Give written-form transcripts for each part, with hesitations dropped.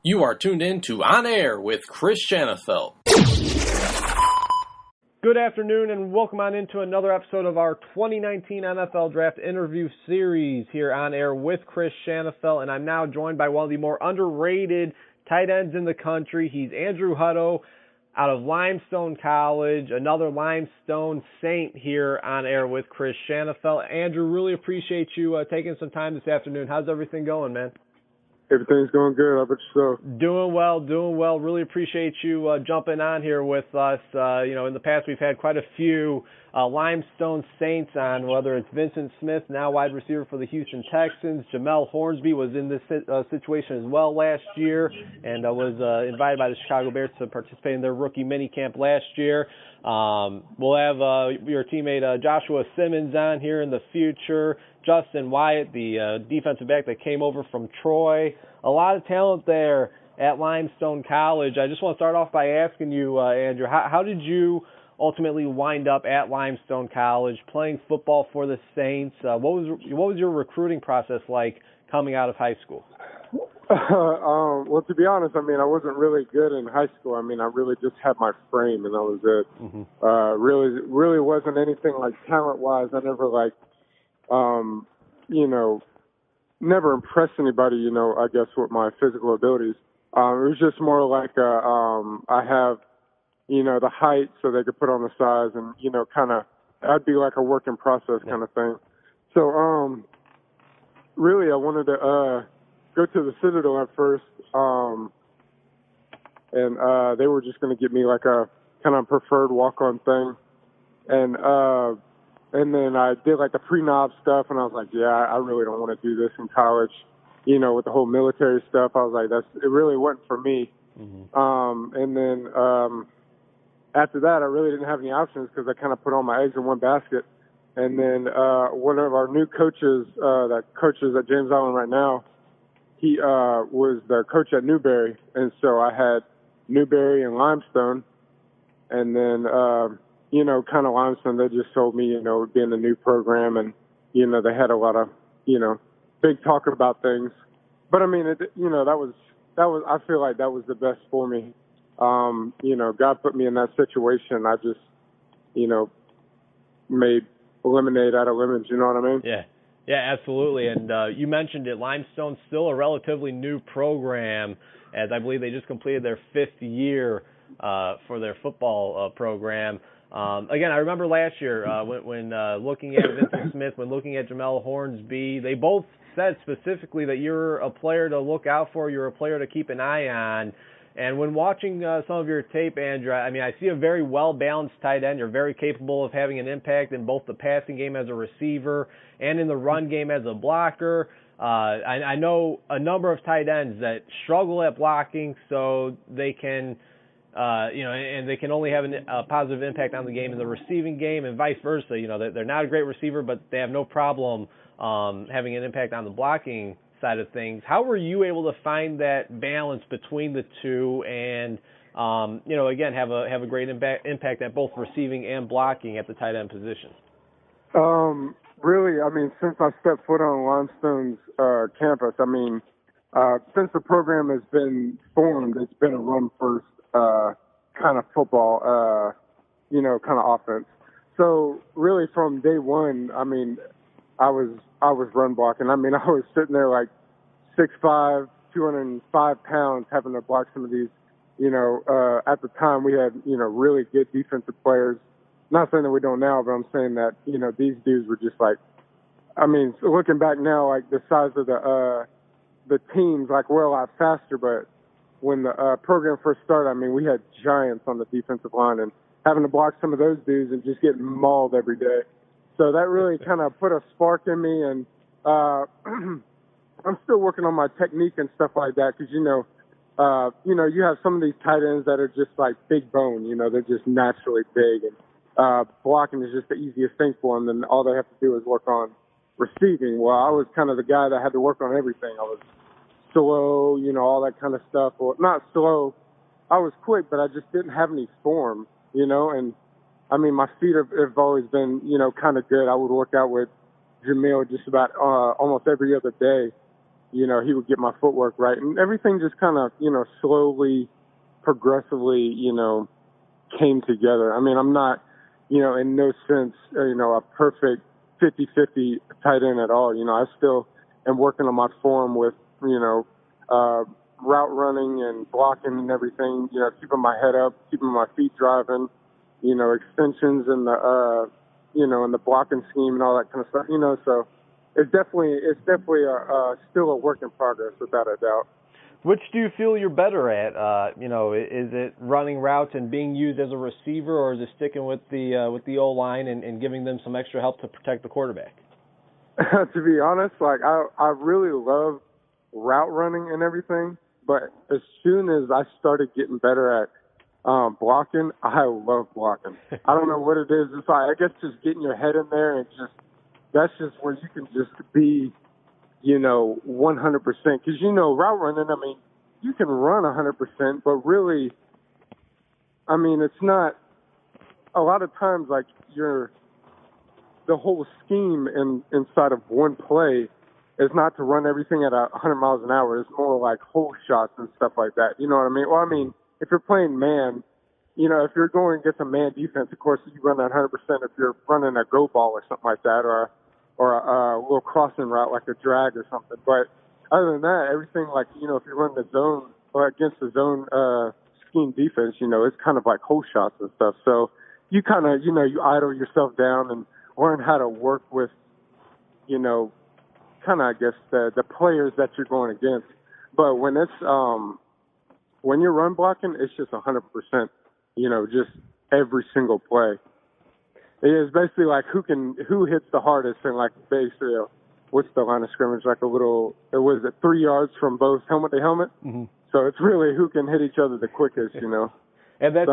You are tuned in to On Air with Chris Shanafelt. Good afternoon and welcome on into another episode of our 2019 NFL Draft interview series here on air with Chris Shanafelt, and I'm now joined by one of the more underrated tight ends in the country. He's Andrew Hutto out of Limestone College, another Limestone Saint here on air with Chris Shanafelt. Andrew, really appreciate you taking some time this afternoon. How's everything going, man? Everything's going good. How about yourself? Doing well. Really appreciate you jumping on here with us. In the past we've had quite a few Limestone Saints on, whether it's Vincent Smith, now wide receiver for the Houston Texans. Jamel Hornsby was in this situation as well last year and was invited by the Chicago Bears to participate in their rookie minicamp last year. We'll have your teammate Joshua Simmons on here in the future. Justin Wyatt, the defensive back that came over from Troy. A lot of talent there at Limestone College. I just want to start off by asking you, Andrew, how did you ultimately wind up at Limestone College playing football for the Saints? What was your recruiting process like coming out of high school? Well, to be honest, I wasn't really good in high school. I really just had my frame, and that was it. Mm-hmm. Really wasn't anything like talent-wise. I never never impressed anybody, I guess, with my physical abilities. It was just more like I have, the height so they could put on the size and, I'd be like a work in process kind of thing. So, really I wanted to go to the Citadel at first, and they were just going to give me like a kind of preferred walk-on thing. And then I did like the pre-knob stuff, and I was like, yeah, I really don't want to do this in college, with the whole military stuff. I was like, it really wasn't for me. Mm-hmm. And then after that, I really didn't have any options because I kind of put all my eggs in one basket. And then one of our new coaches that coaches at James Island right now, he was the coach at Newberry. And so I had Newberry and Limestone, and then kind of Limestone, they just told me, being the new program, and, they had a lot of, big talk about things. But I feel like that was the best for me. God put me in that situation. I just, made lemonade out of lemons, you know what I mean? Yeah, absolutely. And you mentioned it, Limestone's still a relatively new program, as I believe they just completed their 5th year for their football program. Again, I remember last year when looking at Vincent Smith, when looking at Jamel Hornsby, they both said specifically that you're a player to look out for, you're a player to keep an eye on. And when watching some of your tape, Andrew, I see a very well-balanced tight end. You're very capable of having an impact in both the passing game as a receiver and in the run game as a blocker. I know a number of tight ends that struggle at blocking, so they can and they can only have a positive impact on the game in the receiving game, and vice versa. They're not a great receiver, but they have no problem having an impact on the blocking side of things. How were you able to find that balance between the two and, again, have a great impact at both receiving and blocking at the tight end position? Really, since I stepped foot on Limestone's campus, since the program has been formed, it's been a run-first kind of football, kind of offense. So really from day one, I was run blocking. I was sitting there like 6'5", 205 pounds having to block some of these, at the time we had, really good defensive players. Not saying that we don't now, but I'm saying that, these dudes were just like, looking back now, like the size of the teams, like we're a lot faster, but when the program first started, we had giants on the defensive line, and having to block some of those dudes and just getting mauled every day. So that really kind of put a spark in me, and I'm still working on my technique and stuff like that because, you have some of these tight ends that are just like big bone, they're just naturally big, and blocking is just the easiest thing for them, and all they have to do is work on receiving. Well, I was kind of the guy that had to work on everything. I was slow, all that kind of stuff. Well, not slow. I was quick, but I just didn't have any form, and my feet have always been, kind of good. I would work out with Jamil just about almost every other day, he would get my footwork right, and everything just kind of, slowly, progressively, came together. I mean, I'm not, in no sense, a perfect 50-50 tight end at all. I still am working on my form with, route running and blocking and everything, keeping my head up, keeping my feet driving, extensions and and the blocking scheme and all that kind of stuff, so it's definitely still a work in progress without a doubt. Which do you feel you're better at? Is it running routes and being used as a receiver, or is it sticking with the O-line and giving them some extra help to protect the quarterback? To be honest, I really love route running and everything, but as soon as I started getting better at blocking, I love blocking. I don't know what it is. It's I guess just getting your head in there and that's just where you can just be, 100%. Because, route running, I mean, you can run 100%, but really, I mean, it's not, a lot of times, the whole scheme inside of one play is not to run everything at 100 miles an hour. It's more like hole shots and stuff like that. You know what I mean? Well, I mean, if you're playing man, if you're going against a man defense, of course, you run that 100% if you're running a go ball or something like that, or a little crossing route like a drag or something. But other than that, everything if you're running the zone or against the zone scheme defense, it's kind of like hole shots and stuff. So you kind of, you idle yourself down and learn how to work with, kind of, I guess, the players that you're going against. But when it's when you're run blocking, it's just 100%, just every single play. It is basically like who hits the hardest and basically what's the line of scrimmage, it was 3 yards from both helmet to helmet. Mm-hmm. So it's really who can hit each other the quickest, And that's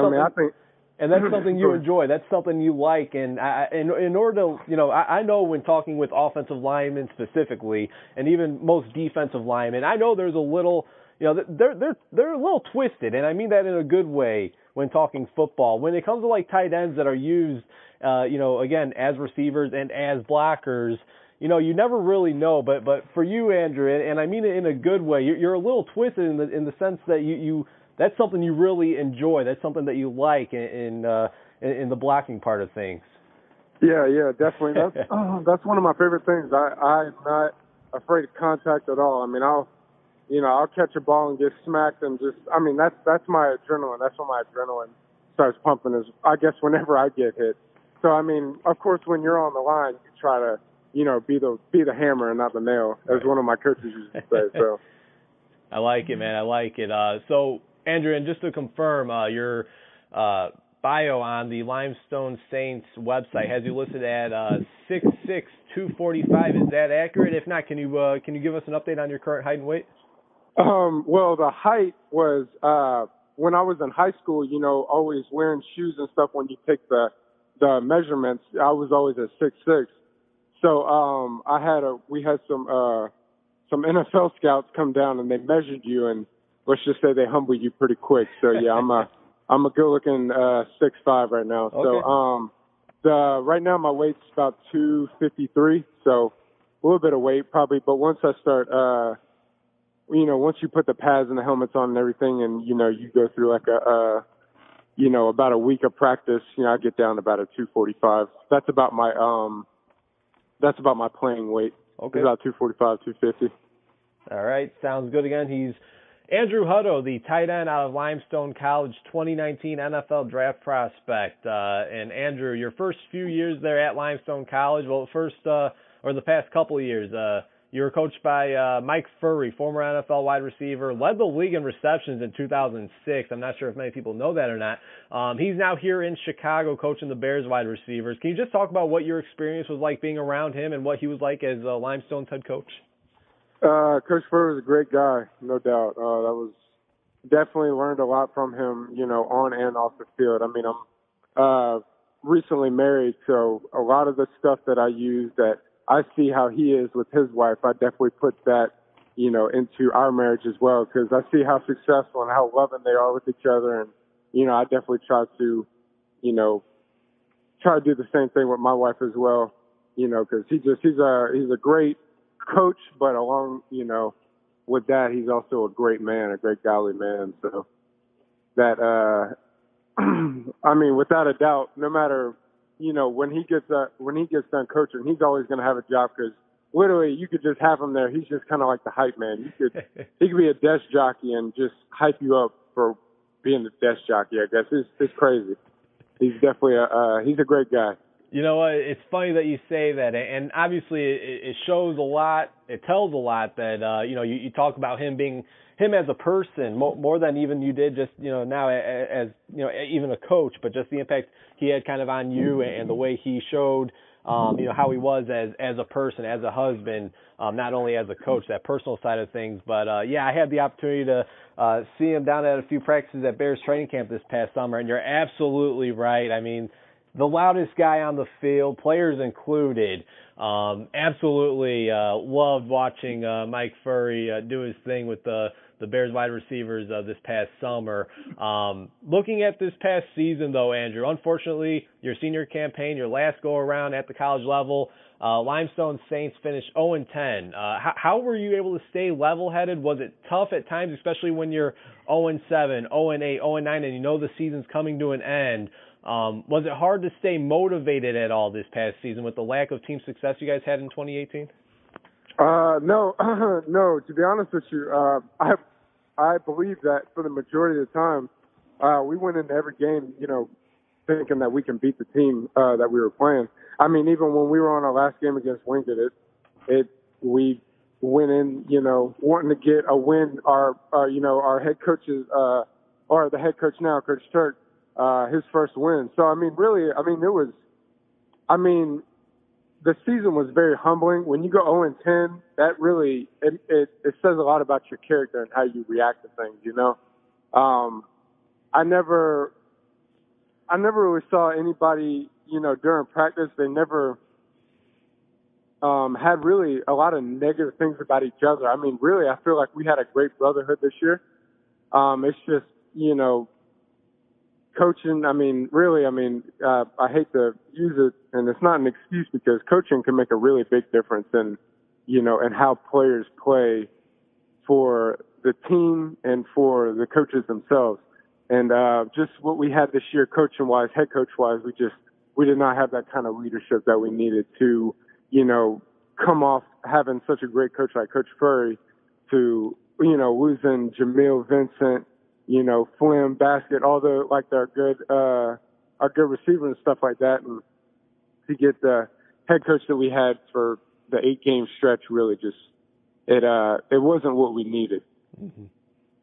and that's something you enjoy. That's something you like. And in order to, I know when talking with offensive linemen specifically, and even most defensive linemen, I know there's a little, they're a little twisted, and I mean that in a good way when talking football. When it comes to tight ends that are used, again, as receivers and as blockers, you never really know. But for you, Andrew, and I mean it in a good way, you're a little twisted in the sense that you that's something you really enjoy. That's something that you like in the blocking part of things. Yeah, definitely. That's one of my favorite things. I'm not afraid of contact at all. I mean, I'll catch a ball and get smacked and that's my adrenaline. That's when my adrenaline starts pumping is, I guess, whenever I get hit. So, I mean, of course, when you're on the line, you try to, be the hammer and not the nail, as one of my coaches used to say. So, I like it, man. I like it. So, Andrew, and just to confirm, your bio on the Limestone Saints website has you listed at 6'6", 245. Is that accurate? If not, can you give us an update on your current height and weight? Well, the height was when I was in high school. Always wearing shoes and stuff. When you take the measurements, I was always at 6'6". So we had some NFL scouts come down and they measured you, and let's just say they humbled you pretty quick. So yeah, I'm a good looking 6'5" right now. Okay. So right now my weight's about 253. So a little bit of weight probably, but once I start once you put the pads and the helmets on and everything, and you go through about a week of practice, I get down to about a 245. That's about my playing weight. Okay. It's about 245, 250. All right, sounds good. Again, he's Andrew Hutto, the tight end out of Limestone College, 2019 NFL draft prospect. And Andrew, your first few years there at Limestone College, the past couple of years, you were coached by Mike Furry, former NFL wide receiver, led the league in receptions in 2006. I'm not sure if many people know that or not. He's now here in Chicago coaching the Bears wide receivers. Can you just talk about what your experience was like being around him and what he was like as Limestone's head coach? Coach Furry was a great guy, no doubt. That was definitely learned a lot from him, on and off the field. I mean, I'm recently married, so a lot of the stuff that I use that I see how he is with his wife, I definitely put that, into our marriage as well, because I see how successful and how loving they are with each other. And, I definitely try to do the same thing with my wife as well, because he's a great coach, but along, with that, he's also a great man, a great godly man. So that, I mean, without a doubt, no matter, when he gets done coaching, he's always going to have a job because literally you could just have him there. He's just kind of like the hype man. He could be a desk jockey and just hype you up for being the desk jockey, I guess. It's crazy. He's definitely he's a great guy. You know what? It's funny that you say that, and obviously it shows a lot. It tells a lot that you talk about him as a person more than even you did just now as even a coach, but just the impact he had kind of on you and the way he showed how he was as a person, as a husband, not only as a coach, that personal side of things. But I had the opportunity to see him down at a few practices at Bears training camp this past summer, and you're absolutely right. I mean, the loudest guy on the field, players included. Absolutely loved watching Mike Furry do his thing with the Bears wide receivers this past summer. Looking at this past season, though, Andrew, unfortunately, your senior campaign, your last go-around at the college level, Limestone Saints finished 0-10. How were you able to stay level-headed? Was it tough at times, especially when you're 0-7, 0-8, 0-9, and you know the season's coming to an end? Was it hard to stay motivated at all this past season with the lack of team success you guys had in 2018? No, no. To be honest with you, I believe that for the majority of the time, we went into every game, thinking that we can beat the team that we were playing. I mean, even when we were on our last game against Lincoln, we went in, wanting to get a win. Our head coaches, or the head coach now, Coach Turk, his first win. So, I mean, really, the season was very humbling. When you go 0-10, that really, it says a lot about your character and how you react to things, I never really saw anybody, during practice, they never had really a lot of negative things about each other. I mean, really, I feel like we had a great brotherhood this year. It's just, coaching, I hate to use it, and it's not an excuse because coaching can make a really big difference in how players play for the team and for the coaches themselves. And just what we had this year, coaching-wise, head coach-wise, we did not have that kind of leadership that we needed to, come off having such a great coach like Coach Furry to, losing Jamil Vincent, Flim, Basket, all the our good receiver and stuff like that, and to get the head coach that we had for the 8-game stretch really just it wasn't what we needed. Mm-hmm.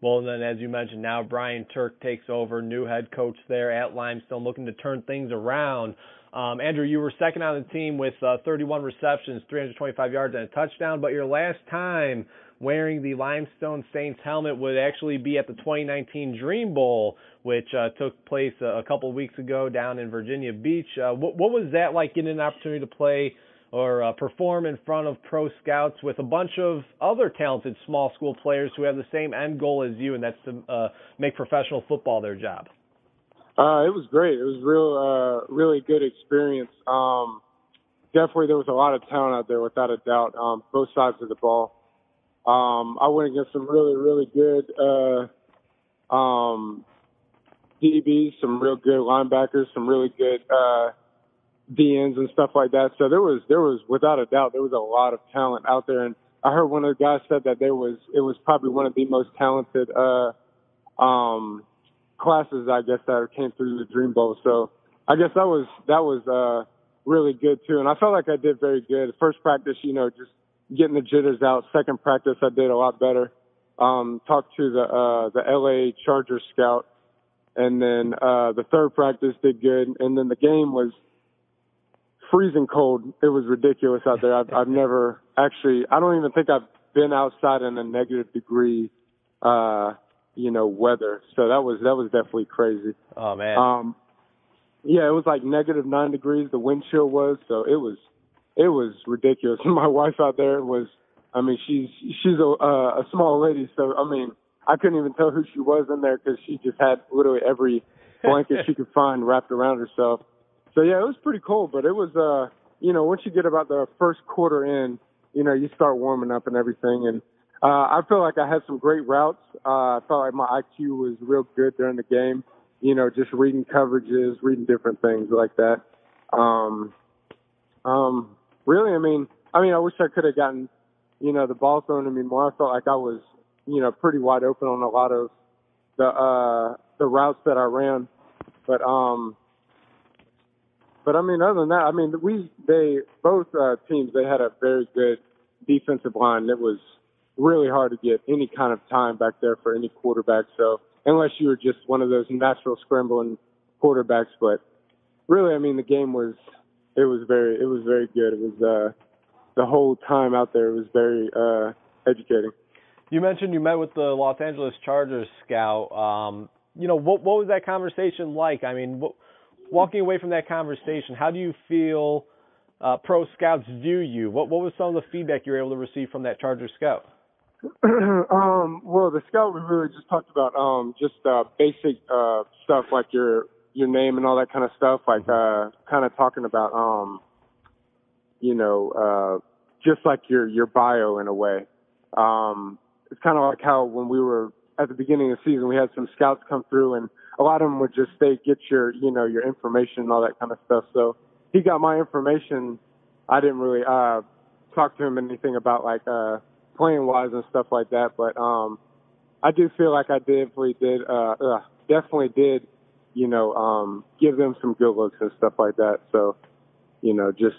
Well, then, as you mentioned, now Brian Turk takes over, new head coach there at Limestone, looking to turn things around. Andrew, you were second on the team with 31 receptions, 325 yards, and a touchdown, but your last time wearing the Limestone Saints helmet would actually be at the 2019 Dream Bowl, which took place a couple weeks ago down in Virginia Beach. What was that like, getting an opportunity to play or perform in front of pro scouts with a bunch of other talented small school players who have the same end goal as you, and that's to make professional football their job? It was great. It was really good experience. Definitely there was a lot of talent out there, without a doubt, both sides of the ball. I went against some really, really good DBs, some real good linebackers, some really good DNs and stuff like that. So there was without a doubt, there was a lot of talent out there. And I heard one of the guys said that it was probably one of the most talented classes, I guess, that came through the Dream Bowl. So I guess that was really good too. And I felt like I did very good. First practice, just getting the jitters out. Second practice, I did a lot better. Talked to the LA Chargers scout. And then the third practice did good. And then the game was freezing cold. It was ridiculous out there. I've never actually, I don't even think I've been outside in a negative degree, weather. So that was definitely crazy. Oh man. Yeah, it was like -9 degrees. The wind chill was, so it was ridiculous. My wife out there she's a small lady. So, I couldn't even tell who she was in there because she just had literally every blanket she could find wrapped around herself. So, yeah, it was pretty cold, but it was, once you get about the first quarter in, you start warming up and everything. And I feel like I had some great routes. I felt like my IQ was real good during the game. Just reading coverages, reading different things like that. Really, I wish I could have gotten, the ball thrown to me more. I felt like I was, pretty wide open on a lot of the routes that I ran. But other than that, both teams, they had a very good defensive line. It was really hard to get any kind of time back there for any quarterback. So unless you were just one of those natural scrambling quarterbacks, but really, the game was very good. It was the whole time out there was very educating. You mentioned you met with the Los Angeles Chargers scout. What was that conversation like? Walking away from that conversation, how do you feel pro scouts view you? What was some of the feedback you were able to receive from that Chargers scout? Well, the scout, we really just talked about just basic stuff like your name and all that kind of stuff, like kind of talking about just like your bio in a way. It's kind of like how when we were at the beginning of the season, we had some scouts come through, and a lot of them would just say, get your information and all that kind of stuff. So he got my information. I didn't really talk to him anything about like playing wise and stuff like that. But I do feel like I definitely did give them some good looks and stuff like that. So, just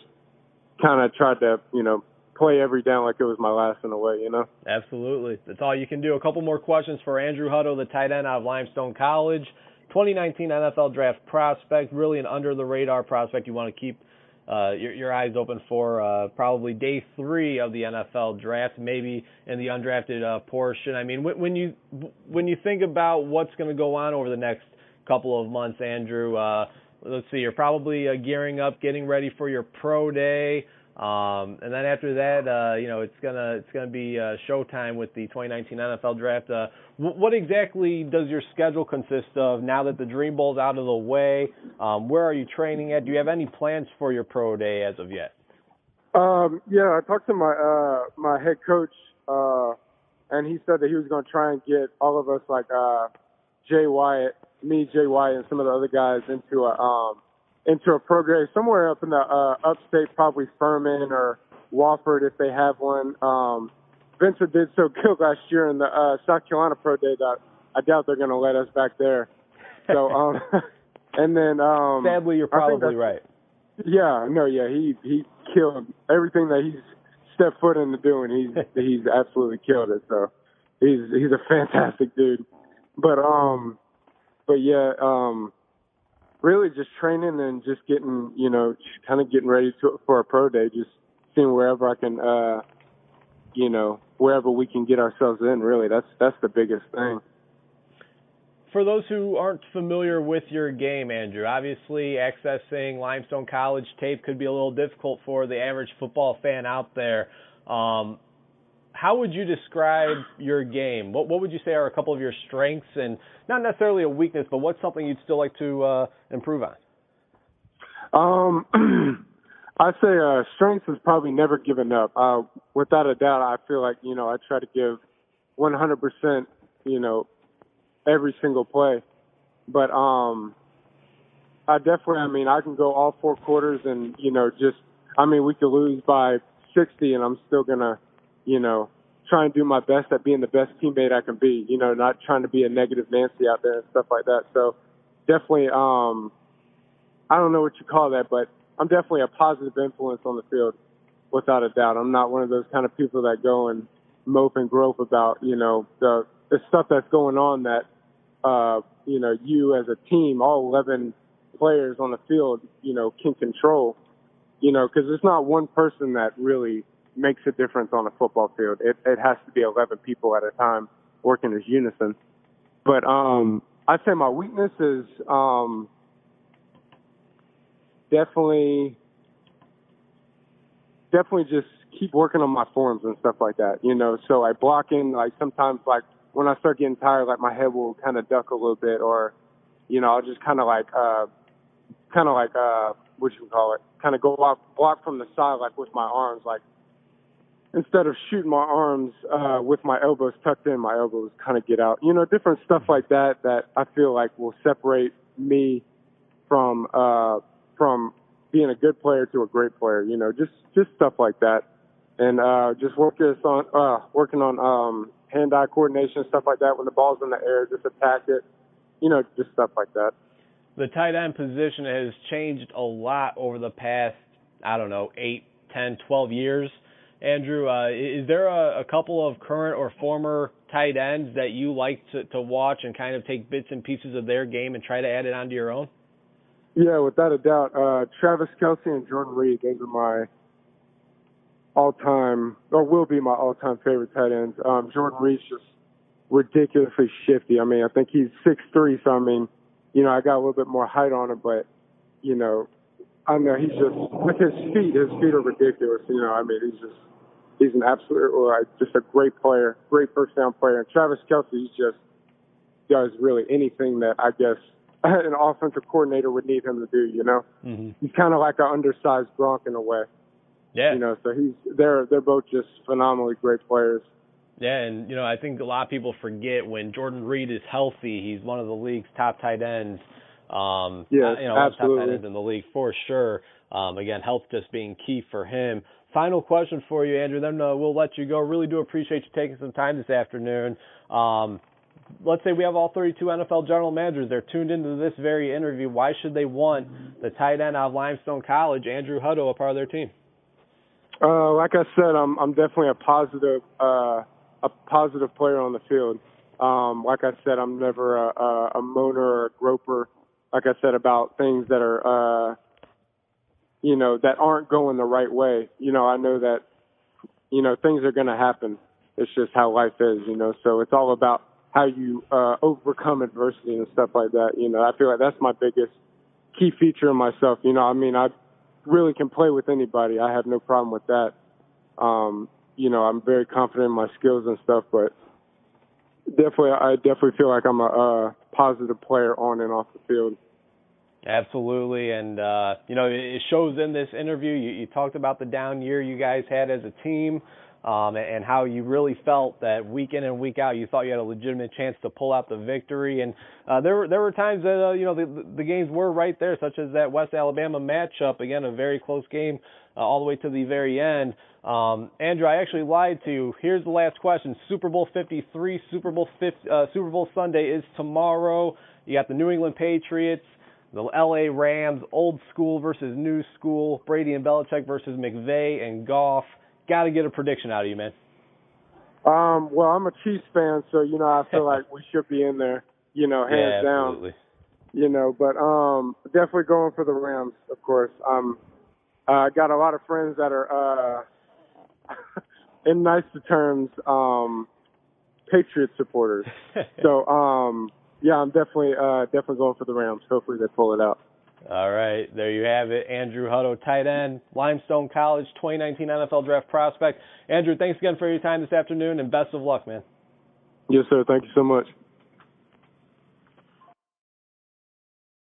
kind of tried to, play every down like it was my last in a way, Absolutely. That's all you can do. A couple more questions for Andrew Hutto, the tight end out of Limestone College. 2019 NFL draft prospect, really an under-the-radar prospect you want to keep your eyes open for, probably day 3 of the NFL draft, maybe in the undrafted portion. When you think about what's going to go on over the next couple of months, Andrew, let's see, you're probably gearing up, getting ready for your pro day. And then after that, it's gonna be showtime with the 2019 NFL Draft. What exactly does your schedule consist of now that the Dream Bowl's out of the way? Where are you training at? Do you have any plans for your pro day as of yet? Yeah, I talked to my head coach, and he said that he was going to try and get all of us, like Jay Wyatt, and some of the other guys into a program somewhere up in the upstate, probably Furman or Wofford if they have one. Vincent did so good last year in the South Carolina Pro Day that I doubt they're going to let us back there. So, and then sadly, you're probably right. Yeah, no, yeah, he killed everything that he's stepped foot into doing. He's absolutely killed it. So he's a fantastic dude. But yeah. Really just training and just getting, kind of getting ready for a pro day, just seeing wherever I can, wherever we can get ourselves in, really. That's the biggest thing. For those who aren't familiar with your game, Andrew, obviously accessing Limestone College tape could be a little difficult for the average football fan out there. How would you describe your game? What would you say are a couple of your strengths, and not necessarily a weakness, but what's something you'd still like to improve on? I'd say strengths is probably never giving up. Without a doubt, I feel like, I try to give 100%, every single play. But I definitely, I can go all 4 quarters and, we could lose by 60 and I'm still going to, try and do my best at being the best teammate I can be, not trying to be a negative Nancy out there and stuff like that. So definitely, I don't know what you call that, but I'm definitely a positive influence on the field, without a doubt. I'm not one of those kind of people that go and mope and grope about, the stuff that's going on that, you as a team, all 11 players on the field, can control, because there's not one person that really makes a difference on a football field. It has to be 11 people at a time working as unison. But I'd say my weakness is definitely just keep working on my forms and stuff like that, So like blocking, like sometimes like when I start getting tired, like my head will kind of duck a little bit, or I'll just kind of like what you call it, kind of go off, block from the side, like with my arms, like instead of shooting my arms with my elbows tucked in, my elbows kind of get out. You know, different stuff like that I feel like will separate me from being a good player to a great player. You know, just stuff like that, and just working on hand-eye coordination, stuff like that. When the ball's in the air, just attack it. You know, just stuff like that. The tight end position has changed a lot over the past, 8, 10, 12 years. Andrew, is there a couple of current or former tight ends that you like to watch and kind of take bits and pieces of their game and try to add it onto your own? Yeah, without a doubt. Travis Kelce and Jordan Reed, those are my all-time, or will be my all-time favorite tight ends. Jordan Reed's just ridiculously shifty. I mean, I think he's 6'3", so I mean, you know, I got a little bit more height on him, but, you know, I know he's just, with his feet are ridiculous. You know, I mean, he's an absolute, just a great player, great first down player. And Travis Kelce, he just does really anything that I guess an offensive coordinator would need him to do, you know? Mm-hmm. He's kind of like an undersized Gronk in a way. Yeah. You know, so they're both just phenomenally great players. Yeah, and, you know, I think a lot of people forget when Jordan Reed is healthy, he's one of the league's top tight ends. Yes, you know, absolutely. top tight ends in the league for sure. Again, health just being key for him. Final question for you, Andrew, then we'll let you go. Really do appreciate you taking some time this afternoon. Let's say we have all 32 NFL general managers. They're tuned into this very interview. Why should they want the tight end out of Limestone College, Andrew Hutto, a part of their team? Like I said, I'm definitely a positive player on the field. Like I said, I'm never a moaner or a groper. Like I said, about things that are, you know, that aren't going the right way. You know, I know that, you know, things are going to happen. It's just how life is, you know. So it's all about how you overcome adversity and stuff like that. You know, I feel like that's my biggest key feature in myself. You know, I mean, I really can play with anybody. I have no problem with that. You know, I'm very confident in my skills and stuff, but I definitely feel like I'm a positive player on and off the field. Absolutely, and you know, it shows in this interview. You talked about the down year you guys had as a team, and how you really felt that week in and week out you thought you had a legitimate chance to pull out the victory. And there were times that you know, the games were right there, such as that West Alabama matchup. Again, a very close game all the way to the very end. Andrew, I actually lied to you. Here's the last question. Super Bowl 53, Super Bowl Sunday is tomorrow. You got the New England Patriots, the LA Rams, old school versus new school, Brady and Belichick versus McVay and Goff. Got to get a prediction out of you, man. Well, I'm a Chiefs fan, so, you know, I feel like we should be in there, you know, hands down. Absolutely. You know, but definitely going for the Rams, of course. I got a lot of friends that are, in nicer terms, Patriot supporters. So, yeah, I'm definitely going for the Rams. Hopefully they pull it out. All right, there you have it. Andrew Hutto, tight end, Limestone College, 2019 NFL Draft prospect. Andrew, thanks again for your time this afternoon, and best of luck, man. Yes, sir. Thank you so much.